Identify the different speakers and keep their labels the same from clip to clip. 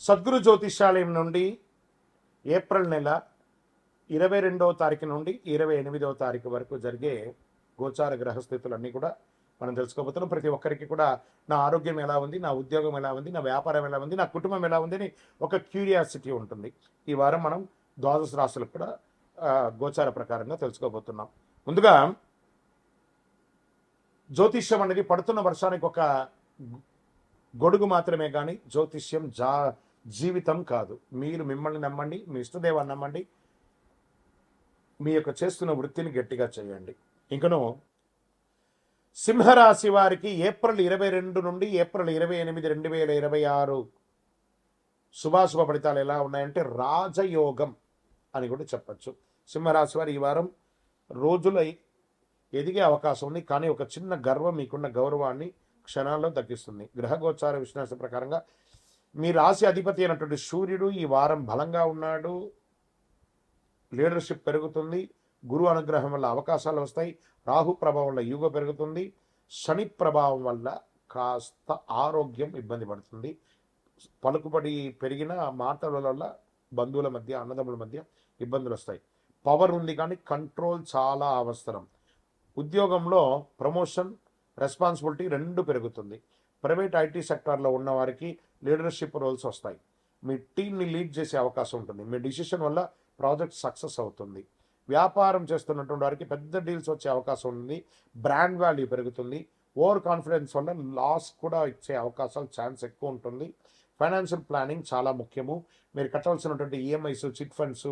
Speaker 1: సద్గురు జ్యోతిష్యాలయం నుండి ఏప్రిల్ నెల 22వ తారీఖు నుండి 28వ తారీఖు వరకు జరిగే గోచార గ్రహస్థితులన్నీ కూడా మనం తెలుసుకోబోతున్నాం. ప్రతి ఒక్కరికి కూడా నా ఆరోగ్యం ఎలా ఉంది, నా ఉద్యోగం ఎలా ఉంది, నా వ్యాపారం ఎలా ఉంది, నా కుటుంబం ఎలా ఉంది అని ఒక క్యూరియాసిటీ ఉంటుంది. ఈ వారం మనం ద్వాదశ రాశులకు కూడా గోచార ప్రకారంగా తెలుసుకోబోతున్నాం. ముందుగా జ్యోతిష్యం అనేది పడుతున్న వర్షానికి ఒక గొడుగు మాత్రమే కానీ జ్యోతిష్యం జీవితం కాదు. మీరు మిమ్మల్ని నమ్మండి, మీ ఇష్టదేవాన్ని నమ్మండి, మీ యొక్క చేస్తున్న వృత్తిని గట్టిగా చేయండి. ఇంకను సింహరాశి వారికి ఏప్రిల్ 22 నుండి ఏప్రిల్ 28, 2026 శుభాశుభ ఫలితాలు ఎలా ఉన్నాయంటే రాజయోగం అని కూడా చెప్పచ్చు. సింహరాశి వారు ఈ వారం రోజుల ఎదిగే అవకాశం ఉంది, కానీ ఒక చిన్న గర్వం మీకున్న గౌరవాన్ని క్షణాల్లో తగ్గిస్తుంది. గ్రహగోచార విశ్లేషణ ప్రకారంగా మీ రాశి అధిపతి అయినటువంటి సూర్యుడు ఈ వారం బలంగా ఉన్నాడు. లీడర్షిప్ పెరుగుతుంది. గురు అనుగ్రహం వల్ల అవకాశాలు వస్తాయి. రాహు ప్రభావం వల్ల యుగ పెరుగుతుంది. శని ప్రభావం వల్ల కాస్త ఆరోగ్యం ఇబ్బంది పడుతుంది. పలుకుబడి పెరిగిన మాటల వల్ల బంధువుల మధ్య, అన్నదమ్ముల మధ్య ఇబ్బందులు వస్తాయి. పవర్ ఉంది కానీ కంట్రోల్ చాలా అవసరం. ఉద్యోగంలో ప్రమోషన్, రెస్పాన్సిబిలిటీ రెండు పెరుగుతుంది. ప్రైవేట్ ఐటీ సెక్టార్లో ఉన్న వారికి లీడర్షిప్ రోల్స్ వస్తాయి. మీ టీంని లీడ్ చేసే అవకాశం ఉంటుంది. మీ డిసిషన్ వల్ల ప్రాజెక్ట్ సక్సెస్ అవుతుంది. వ్యాపారం చేస్తున్నటువంటి వారికి పెద్ద డీల్స్ వచ్చే అవకాశం ఉంది. బ్రాండ్ వాల్యూ పెరుగుతుంది. ఓవర్ కాన్ఫిడెన్స్ వల్ల లాస్ కూడా ఇచ్చే అవకాశాలు ఛాన్స్ ఎక్కువ ఉంటుంది. ఫైనాన్షియల్ ప్లానింగ్ చాలా ముఖ్యము. మీరు కట్టాల్సినటువంటి ఈఎంఐస్, చిట్ ఫండ్స్,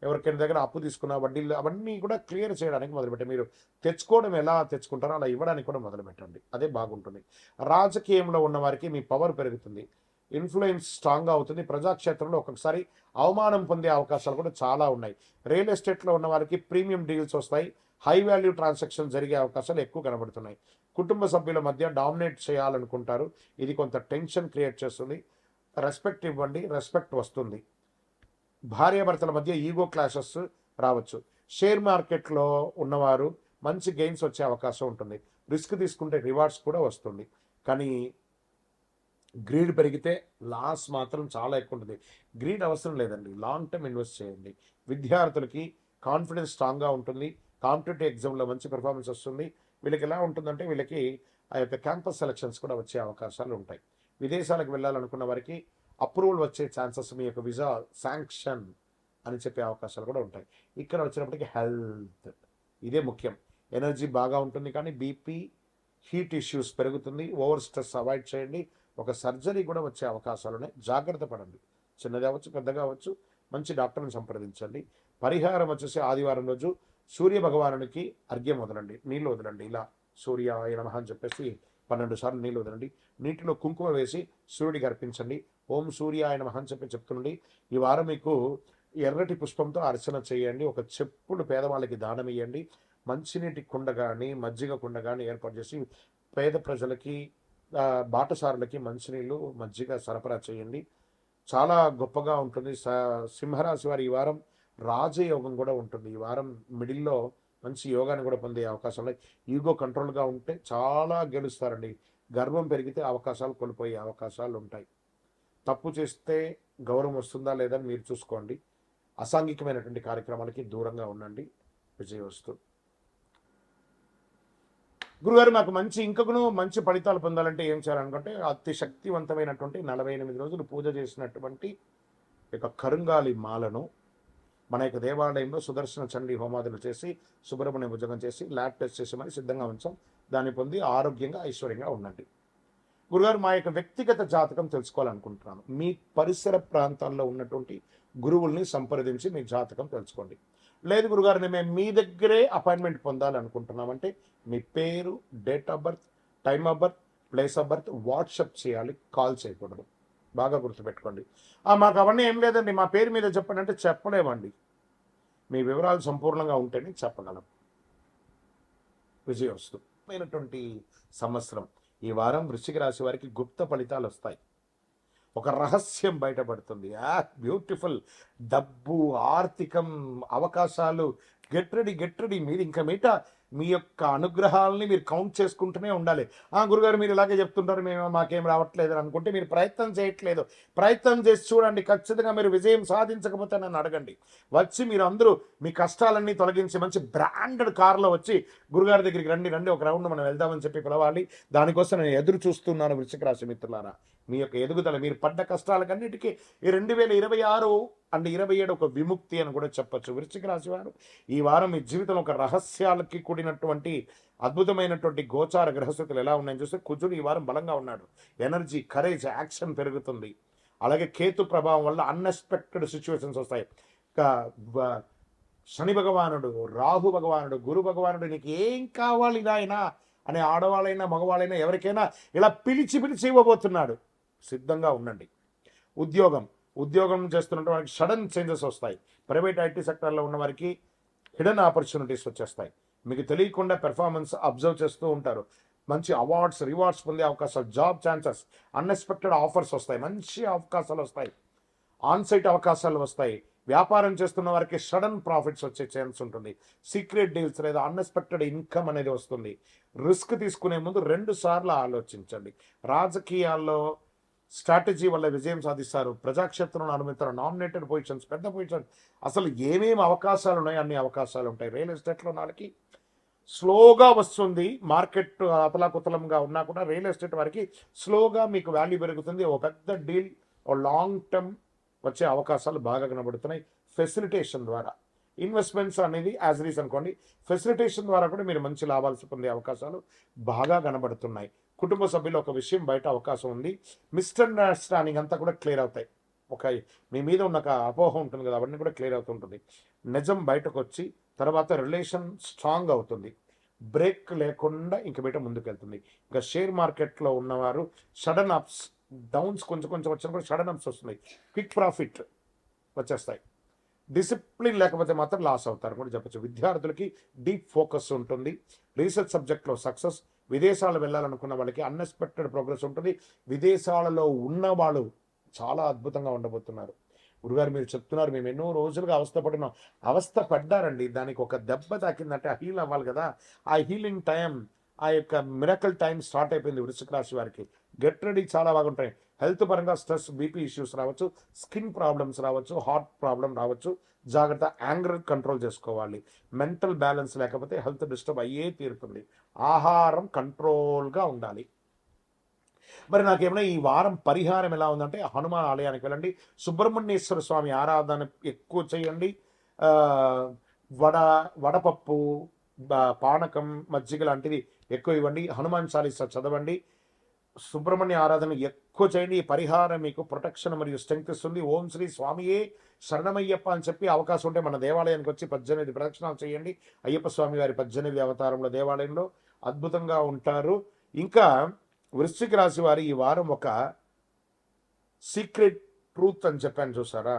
Speaker 1: ఎవరికైనా దగ్గర అప్పు తీసుకున్న వడ్డీలు అవన్నీ కూడా క్లియర్ చేయడానికి మొదలుపెట్టి మీరు తెచ్చుకోవడం ఎలా తెచ్చుకుంటారో అలా ఇవ్వడానికి కూడా మొదలుపెట్టండి. అదే బాగుంటుంది. రాజకీయంలో ఉన్న వారికి మీ పవర్ పెరుగుతుంది. ఇన్ఫ్లుయెన్స్ స్ట్రాంగ్గా అవుతుంది. ప్రజాక్షేత్రంలో ఒక్కొక్కసారి అవమానం పొందే అవకాశాలు కూడా చాలా ఉన్నాయి. రియల్ ఎస్టేట్లో ఉన్న వారికి ప్రీమియం డీల్స్ వస్తాయి. హై వాల్యూ ట్రాన్సాక్షన్ జరిగే అవకాశాలు ఎక్కువ కనబడుతున్నాయి. కుటుంబ సభ్యుల మధ్య డామినేట్ చేయాలనుకుంటారు. ఇది కొంత టెన్షన్ క్రియేట్ చేస్తుంది. రెస్పెక్ట్ ఇవ్వండి, రెస్పెక్ట్ వస్తుంది. భార్యాభర్తల మధ్య ఈగో క్లాషెస్ రావచ్చు. షేర్ మార్కెట్లో ఉన్నవారు మంచి గెయిన్స్ వచ్చే అవకాశం ఉంటుంది. రిస్క్ తీసుకుంటే రివార్డ్స్ కూడా వస్తుంది. కానీ గ్రీడ్ పెరిగితే లాస్ మాత్రం చాలా ఎక్కువ ఉంటుంది. గ్రీడ్ అవసరం లేదండి, లాంగ్ టర్మ్ ఇన్వెస్ట్ చేయండి. విద్యార్థులకి కాన్ఫిడెన్స్ స్ట్రాంగ్గా ఉంటుంది. కాంపిటేటివ్ ఎగ్జామ్లో మంచి పెర్ఫార్మెన్స్ వస్తుంది. వీళ్ళకి ఎలా ఉంటుందంటే వీళ్ళకి ఆ యొక్క క్యాంపస్ సెలక్షన్స్ కూడా వచ్చే అవకాశాలు ఉంటాయి. విదేశాలకు వెళ్ళాలనుకున్న వారికి అప్రూవల్ వచ్చే ఛాన్సెస్, మీ యొక్క వీసా శాంక్షన్ అని చెప్పే అవకాశాలు కూడా ఉంటాయి. ఇక్కడ వచ్చినప్పటికీ హెల్త్ ఇదే ముఖ్యం. ఎనర్జీ బాగా ఉంటుంది, కానీ బీపీ, హీట్ ఇష్యూస్ పెరుగుతుంది. ఓవర్ స్ట్రెస్ అవాయిడ్ చేయండి. ఒక సర్జరీ కూడా వచ్చే అవకాశాలు ఉన్నాయి. జాగ్రత్త పడండి. చిన్నది అవ్వచ్చు, పెద్దగా అవ్వచ్చు. మంచి డాక్టర్ని సంప్రదించండి. పరిహారం వచ్చేసి ఆదివారం రోజు సూర్య భగవానునికి అర్ఘ్యం వదలండి, నీళ్ళు వదలండి. ఇలా సూర్యాయ నమః అని చెప్పేసి 12 సార్లు నీళ్ళు వదలండి. నీటిలో కుంకుమ వేసి సూర్యుడికి అర్పించండి. ఓం సూర్యాయ నమః అని చెప్పి చెప్తుండండి. ఈ వారం మీకు ఎర్రటి పుష్పంతో అర్చన చేయండి. ఒక చెప్పులు పేదవాళ్ళకి దానం ఇవ్వండి. మంచినీటి కుండ కానీ మజ్జిగ కుండ కానీ ఏర్పాటు చేసి పేద ప్రజలకి, బాటసారులకి మంచినీళ్ళు, మజ్జిగ సరఫరా చేయండి. చాలా గొప్పగా ఉంటుంది. సింహరాశి వారి ఈ వారం రాజయోగం కూడా ఉంటుంది. ఈ వారం మిడిల్లో మంచి యోగాన్ని కూడా పొందే అవకాశం ఉన్నాయి. ఈగో కంట్రోల్గా ఉంటే చాలా గెలుస్తారండి. గర్వం పెరిగితే అవకాశాలు కోల్పోయే అవకాశాలు ఉంటాయి. తప్పు చేస్తే గౌరవం వస్తుందా లేదా మీరు చూసుకోండి. అసాంఘికమైనటువంటి కార్యక్రమాలకి దూరంగా ఉండండి. విజయవస్తు. గురుగారు, మాకు ఇంకను మంచి ఫలితాలు పొందాలంటే ఏం చేయాలనుకుంటే అతి శక్తివంతమైనటువంటి 48 రోజులు పూజ చేసినటువంటి యొక్క కరుంగాలి మాలను మన యొక్క దేవాలయంలో సుదర్శన చండీ హోమాదులు చేసి, సుబ్రహ్మణ్య భుజంగం చేసి, ల్యాబ్ టెస్ట్ చేసి మరి సిద్ధంగా ఉంచాం. దాన్ని పొంది ఆరోగ్యంగా, ఐశ్వర్యంగా ఉండండి. గురుగారు, మా యొక్క వ్యక్తిగత జాతకం తెలుసుకోవాలనుకుంటున్నాను. మీ పరిసర ప్రాంతాల్లో ఉన్నటువంటి గురువుల్ని సంప్రదించి మీ జాతకం తెలుసుకోండి. లేదు గురుగారు, మేము మీ దగ్గరే అపాయింట్మెంట్ పొందాలనుకుంటున్నామంటే మీ పేరు, date of birth, time of birth, place of birth WhatsApp చేయాలి, కాల్ చేయకూడదు. బాగా గుర్తుపెట్టుకోండి. మాకు అవన్నీ ఏం లేదండి, మా పేరు మీద చెప్పండి అంటే చెప్పలేమండి. మీ వివరాలు సంపూర్ణంగా ఉంటేనే చెప్పగలం. విజయవస్తు. అయినటువంటి సంవత్సరం ఈ వారం వృశ్చిక రాశి వారికి గుప్త ఫలితాలు వస్తాయి. ఒక రహస్యం బయటపడుతుంది. బ్యూటిఫుల్. డబ్బు, ఆర్థికం, అవకాశాలు. Get ready. మీరు ఇంకా మీ యొక్క అనుగ్రహాలని మీరు కౌంట్ చేసుకుంటూనే ఉండాలి. గురుగారు మీరు ఇలాగే చెప్తుంటారు, మేము మాకేం రావట్లేదు అని అనుకుంటే మీరు ప్రయత్నం చేయట్లేదు. ప్రయత్నం చేసి చూడండి, ఖచ్చితంగా మీరు విజయం సాధించకపోతే నన్ను అడగండి. వచ్చి మీరు అందరూ మీ కష్టాలన్నీ తొలగించి మంచి బ్రాండెడ్ కార్లో వచ్చి గురుగారి దగ్గరికి రండి, రండి ఒక రౌండ్ మనం వెళ్దామని చెప్పి పిలవాలి. దానికోసం నేను ఎదురు చూస్తున్నాను వృశ్చిక రాశి మిత్రులారా. మీ యొక్క ఎదుగుదల, మీరు పడ్డ కష్టాలకన్నిటికీ ఈ 2026 అండ్ 27 ఒక విముక్తి అని కూడా చెప్పచ్చు. వృశ్చిక రాశి వారు ఈ వారం మీ జీవితంలో ఒక రహస్యాలకి కూడినటువంటి అద్భుతమైనటువంటి గోచార గ్రహస్థితులు ఎలా ఉన్నాయని చూస్తే కుజుడు ఈ వారం బలంగా ఉన్నాడు. ఎనర్జీ, కరేజ్, యాక్షన్ పెరుగుతుంది. అలాగే కేతు ప్రభావం వల్ల అన్ఎక్స్పెక్టెడ్ సిచ్యువేషన్స్ వస్తాయి. శని భగవానుడు, రాహు భగవానుడు, గురు భగవానుడు నీకు ఏం కావాలి నాయనా అనే ఆడవాళ్ళైనా మగవాళ్ళైనా ఎవరికైనా ఇలా పిలిచి ఇవ్వబోతున్నాడు. సిద్ధంగా ఉండండి. ఉద్యోగం చేస్తున్న వారికి సడన్ చేంజెస్ వస్తాయి. ప్రైవేట్ ఐటీ సెక్టర్లో ఉన్న వారికి హిడెన్ ఆపర్చునిటీస్ వచ్చేస్తాయి. మీకు తెలియకుండా పెర్ఫార్మెన్స్ అబ్జర్వ్ చేస్తూ ఉంటారు. మంచి అవార్డ్స్, రివార్డ్స్ పొందే అవకాశాలు, జాబ్ ఛాన్సెస్, అన్ఎక్స్పెక్టెడ్ ఆఫర్స్ వస్తాయి. మంచి అవకాశాలు వస్తాయి. ఆన్సైట్ అవకాశాలు వస్తాయి. వ్యాపారం చేస్తున్న వారికి సడన్ ప్రాఫిట్స్ వచ్చే ఛాన్స్ ఉంటుంది. సీక్రెట్ డీల్స్ లేదా అన్ఎక్స్పెక్టెడ్ ఇన్కమ్ అనేది వస్తుంది. రిస్క్ తీసుకునే ముందు 2 సార్లు ఆలోచించండి. రాజకీయాల్లో స్ట్రాటజీ వల్ల విజయం సాధిస్తారు. ప్రజాక్షేత్రంలో అనుమతిస్తారు. నామినేటెడ్ పొజిషన్స్, పెద్ద పొజిషన్స్, అసలు ఏమేమి అవకాశాలు ఉన్నాయో అన్ని అవకాశాలు ఉంటాయి. రియల్ ఎస్టేట్లో నాలుగు స్లోగా వస్తుంది. మార్కెట్ అతలాకుతలంగా ఉన్నా కూడా రియల్ ఎస్టేట్ వారికి స్లోగా మీకు వాల్యూ పెరుగుతుంది. ఓ పెద్ద డీల్, ఓ లాంగ్ టర్మ్ వచ్చే అవకాశాలు బాగా కనబడుతున్నాయి. ఫెసిలిటేషన్ ద్వారా ఇన్వెస్ట్మెంట్స్ అనేది యాజ్ రీస్ అనుకోండి, ఫెసిలిటేషన్ ద్వారా కూడా మీరు మంచి లాభాలు పొందే అవకాశాలు బాగా కనబడుతున్నాయి. కుటుంబ సభ్యులు ఒక విషయం బయట అవకాశం ఉంది. మిస్అండర్స్టాండింగ్ అంతా కూడా క్లియర్ అవుతాయి. మీ మీద ఉన్న ఒక అపోహ ఉంటుంది కదా, అవన్నీ కూడా క్లియర్ అవుతుంటుంది. నిజం బయటకు వచ్చి తర్వాత రిలేషన్ స్ట్రాంగ్ అవుతుంది. బ్రేక్ లేకుండా ఇంక బయట ముందుకెళ్తుంది. ఇంకా షేర్ మార్కెట్లో ఉన్నవారు సడన్ అప్స్ డౌన్స్ కొంచెం వచ్చినా కూడా సడన్ అప్స్ వస్తున్నాయి. క్విక్ ప్రాఫిట్ వచ్చేస్తాయి. డిసిప్లిన్ లేకపోతే మాత్రం లాస్ అవుతారు కూడా చెప్పచ్చు. విద్యార్థులకి డీప్ ఫోకస్ ఉంటుంది. రీసెర్చ్ సబ్జెక్ట్లో సక్సెస్. విదేశాలు వెళ్ళాలనుకున్న వాళ్ళకి అన్ఎక్స్పెక్టెడ్ ప్రోగ్రెస్ ఉంటుంది. విదేశాలలో ఉన్న వాళ్ళు చాలా అద్భుతంగా ఉండబోతున్నారు. గురుగారు మీరు చెప్తున్నారు, మేము ఎన్నో రోజులుగా అవస్థపడినాం. అవస్థ పడ్డారండి, దానికి ఒక దెబ్బ తాకిందంటే ఆ హీల్ అవ్వాలి కదా. ఆ హీలింగ్ టైం, ఆ యొక్క మిరకల్ టైం స్టార్ట్ అయిపోయింది వృశ్చిక రాశి వారికి. గెట్ రెడీ, చాలా బాగుంటాయి. హెల్త్ పరంగా స్ట్రెస్, బీపీ ఇష్యూస్ రావచ్చు, స్కిన్ ప్రాబ్లమ్స్ రావచ్చు, హార్ట్ ప్రాబ్లం రావచ్చు. జాగ్రత్త, యాంగర్ కంట్రోల్ చేసుకోవాలి. మెంటల్ బ్యాలెన్స్ లేకపోతే హెల్త్ డిస్టర్బ్ అయ్యే తీరుతుంది. ఆహారం కంట్రోల్గా ఉండాలి. మరి నాకేమైనా ఈ వారం పరిహారం ఎలా ఉందంటే, హనుమాన్ ఆలయానికి వెళ్ళండి, సుబ్రహ్మణ్యేశ్వర స్వామి ఆరాధన ఎక్కువ చేయండి. వడపప్పు, పానకం, మజ్జిగ లాంటివి ఎక్కువ ఇవ్వండి. హనుమాన్ చాలీసా చదవండి. సుబ్రహ్మణ్య ఆరాధన ఎక్కువ చేయండి. ఈ పరిహారం మీకు ప్రొటెక్షన్ మరియు స్ట్రెంగ్త్ ఇస్తుంది. ఓం శ్రీ స్వామియే శరణమయ్యప్ప అని చెప్పి అవకాశం ఉంటే మన దేవాలయానికి వచ్చి 18 ప్రదక్షిణాలు చేయండి. అయ్యప్ప స్వామి వారి 18 అవతారంలో దేవాలయంలో అద్భుతంగా ఉంటారు. ఇంకా వృశ్చిక రాశి వారి ఈ వారం ఒక సీక్రెట్ ట్రూత్ అని చెప్పాను చూసారా,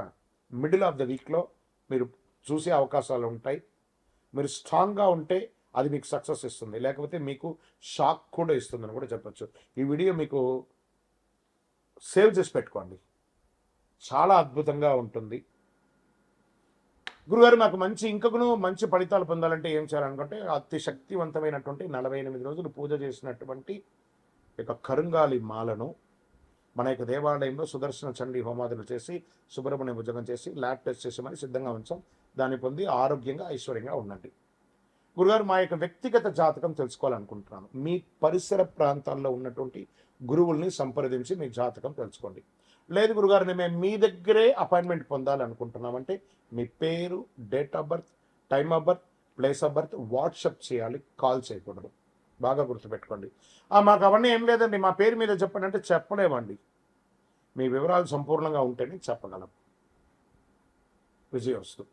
Speaker 1: మిడిల్ ఆఫ్ ద వీక్లో మీరు చూసే అవకాశాలు ఉంటాయి. మీరు స్ట్రాంగ్గా ఉంటే అది మీకు సక్సెస్ ఇస్తుంది, లేకపోతే మీకు షాక్ కూడా ఇస్తుందని కూడా చెప్పచ్చు. ఈ వీడియో మీకు సేవ్ చేసి పెట్టుకోండి, చాలా అద్భుతంగా ఉంటుంది. గురుగారు నాకు ఇంకను మంచి ఫలితాలు పొందాలంటే ఏం చేయాలనుకుంటే, అతి శక్తివంతమైనటువంటి 48 రోజులు పూజ చేసినటువంటి యొక్క కరుంగాలి మాలను మన యొక్క దేవాలయంలో సుదర్శన చండీ హోమాదులు చేసి, సుబ్రహ్మణ్య భుజంగం చేసి, ల్యాబ్ టెస్ట్ చేసి మరి సిద్ధంగా ఉంచాం. దాన్ని పొంది ఆరోగ్యంగా ఐశ్వర్యంగా ఉండండి. గురుగారు మా యొక్క వ్యక్తిగత జాతకం తెలుసుకోవాలనుకుంటున్నాను. మీ పరిసర ప్రాంతాల్లో ఉన్నటువంటి గురువుల్ని సంప్రదించి మీ జాతకం తెలుసుకోండి. లేదు గురుగారు మేము మీ దగ్గరే అపాయింట్మెంట్ పొందాలనుకుంటున్నామంటే మీ పేరు, date of birth, time of birth, place of birth WhatsApp చేయాలి, కాల్ చేయకూడదు. బాగా గుర్తుపెట్టుకోండి. మాకు అవన్నీ ఏం లేదండి, మా పేరు మీద చెప్పండి అంటే చెప్పలేమండి. మీ వివరాలు సంపూర్ణంగా ఉంటేనే చెప్పగలం. విజయోస్తు.